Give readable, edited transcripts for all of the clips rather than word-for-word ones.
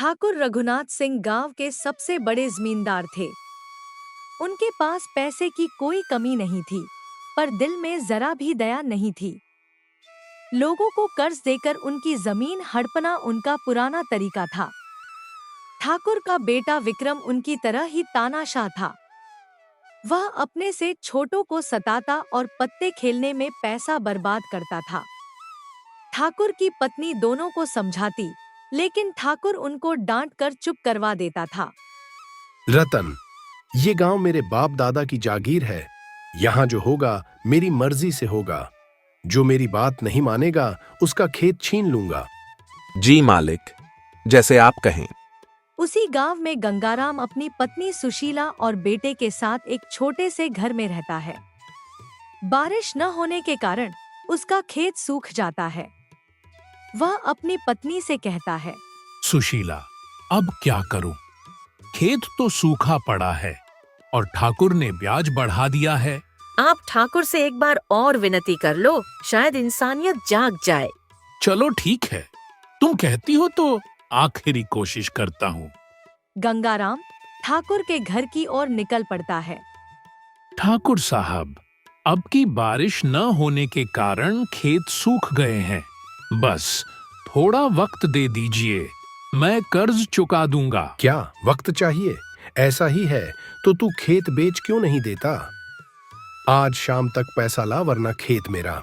ठाकुर रघुनाथ सिंह गांव के सबसे बड़े जमींदार थे। उनके पास पैसे की कोई कमी नहीं थी, पर दिल में जरा भी दया नहीं थी। लोगों को कर्ज देकर उनकी जमीन हड़पना उनका पुराना तरीका था। ठाकुर का बेटा विक्रम उनकी तरह ही तानाशाह था। वह अपने से छोटों को सताता और पत्ते खेलने में पैसा बर्बाद करता था। ठाकुर की पत्नी दोनों को समझाती, लेकिन ठाकुर उनको डांट कर चुप करवा देता था। रतन, ये गांव मेरे बाप दादा की जागीर है। यहाँ जो होगा मेरी मर्जी से होगा। जो मेरी बात नहीं मानेगा उसका खेत छीन लूंगा। जी मालिक, जैसे आप कहें। उसी गांव में गंगाराम अपनी पत्नी सुशीला और बेटे के साथ एक छोटे से घर में रहता है। बारिश न होने के कारण उसका खेत सूख जाता है। वह अपनी पत्नी से कहता है, सुशीला, अब क्या करूं? खेत तो सूखा पड़ा है और ठाकुर ने ब्याज बढ़ा दिया है। आप ठाकुर से एक बार और विनती कर लो, शायद इंसानियत जाग जाए। चलो ठीक है, तुम कहती हो तो आखिरी कोशिश करता हूँ। गंगाराम ठाकुर के घर की ओर निकल पड़ता है। ठाकुर साहब, अब की बारिश न होने के कारण खेत सूख गए हैं। बस थोड़ा वक्त दे दीजिए, मैं कर्ज चुका दूंगा। क्या वक्त चाहिए? ऐसा ही है तो तू खेत बेच क्यों नहीं देता? आज शाम तक पैसा ला, वरना खेत मेरा।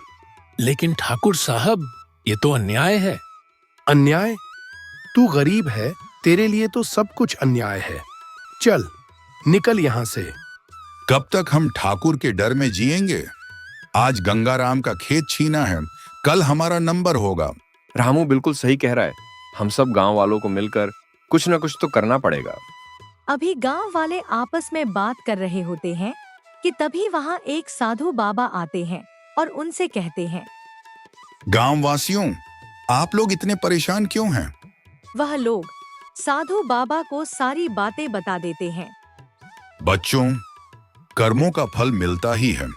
लेकिन ठाकुर साहब, ये तो अन्याय है। अन्याय? तू गरीब है, तेरे लिए तो सब कुछ अन्याय है। चल निकल यहाँ से। कब तक हम ठाकुर के डर में जिएंगे? आज गंगाराम का खेत छीना है, कल हमारा नंबर होगा। रामू बिल्कुल सही कह रहा है। हम सब गांव वालों को मिलकर कुछ न कुछ तो करना पड़ेगा। अभी गांव वाले आपस में बात कर रहे होते हैं कि तभी वहां एक साधु बाबा आते हैं और उनसे कहते हैं, गांव वासियों, आप लोग इतने परेशान क्यों हैं? वह लोग साधु बाबा को सारी बातें बता देते हैं। बच्चों, कर्मों का फल मिलता ही है।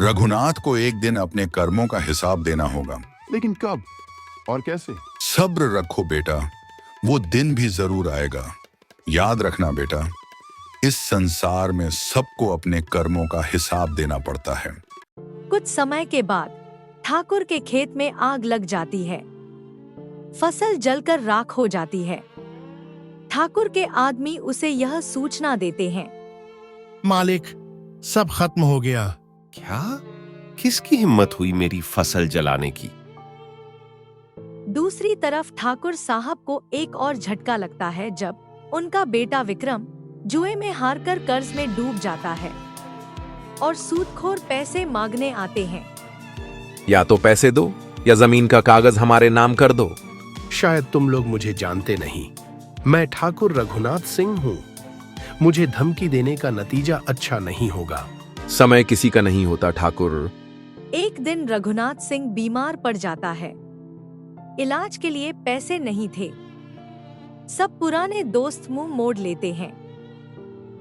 रघुनाथ को एक दिन अपने कर्मों का हिसाब देना होगा। लेकिन कब और कैसे? सब्र रखो बेटा, वो दिन भी जरूर आएगा। याद रखना बेटा, इस संसार में सबको अपने कर्मों का हिसाब देना पड़ता है। कुछ समय के बाद ठाकुर के खेत में आग लग जाती है। फसल जलकर राख हो जाती है। ठाकुर के आदमी उसे यह सूचना देते हैं, मालिक, सब खत्म हो गया। क्या? किसकी हिम्मत हुई मेरी फसल जलाने की? दूसरी तरफ ठाकुर साहब को एक और झटका लगता है जब उनका बेटा विक्रम जुए में हारकर कर्ज में डूब जाता है और सूदखोर पैसे मांगने आते हैं। या तो पैसे दो या जमीन का कागज हमारे नाम कर दो। शायद तुम लोग मुझे जानते नहीं, मैं ठाकुर रघुनाथ सिंह हूँ। मुझे धमकी देने का नतीजा अच्छा नहीं होगा। समय किसी का नहीं होता ठाकुर। एक दिन रघुनाथ सिंह बीमार पड़ जाता है। इलाज के लिए पैसे नहीं थे। सब पुराने दोस्त मुंह मोड़ लेते हैं।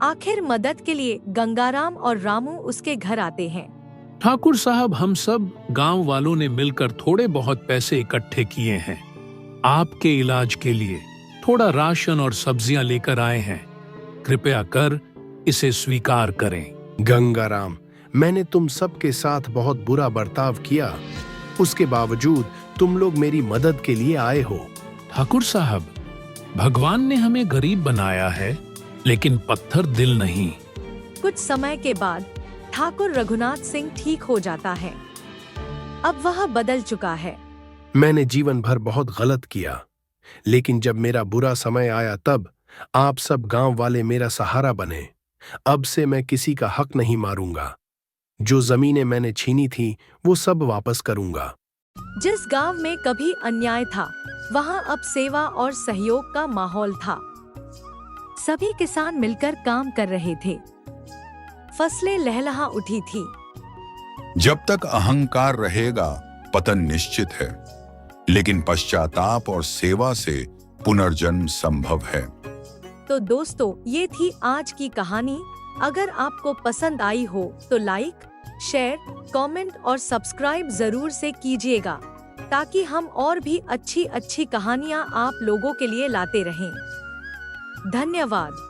आखिर मदद के लिए गंगाराम और रामू उसके घर आते हैं। ठाकुर साहब, हम सब गांव वालों ने मिलकर थोड़े बहुत पैसे इकट्ठे किए हैं। आपके इलाज के लिए थोड़ा राशन और सब्जियां लेकर आए हैं। कृपया कर इसे स्वीकार करें। गंगाराम, मैंने तुम सब के साथ बहुत बुरा बर्ताव किया, उसके बावजूद तुम लोग मेरी मदद के लिए आए हो। ठाकुर साहब, भगवान ने हमें गरीब बनाया है, लेकिन पत्थर दिल नहीं। कुछ समय के बाद ठाकुर रघुनाथ सिंह ठीक हो जाता है। अब वह बदल चुका है। मैंने जीवन भर बहुत गलत किया, लेकिन जब मेरा बुरा समय आया तब आप सब गांव वाले मेरा सहारा बने। अब से मैं किसी का हक नहीं मारूंगा। जो जमीनें मैंने छीनी थी वो सब वापस करूंगा। जिस गांव में कभी अन्याय था, वहां अब सेवा और सहयोग का माहौल था। सभी किसान मिलकर काम कर रहे थे। फसलें लहलहा उठी थी। जब तक अहंकार रहेगा पतन निश्चित है, लेकिन पश्चाताप और सेवा से पुनर्जन्म संभव है। तो दोस्तों, ये थी आज की कहानी। अगर आपको पसंद आई हो तो लाइक, शेयर, कमेंट और सब्सक्राइब जरूर से कीजिएगा। ताकि हम और भी अच्छी अच्छी कहानियाँ आप लोगों के लिए लाते रहें। धन्यवाद।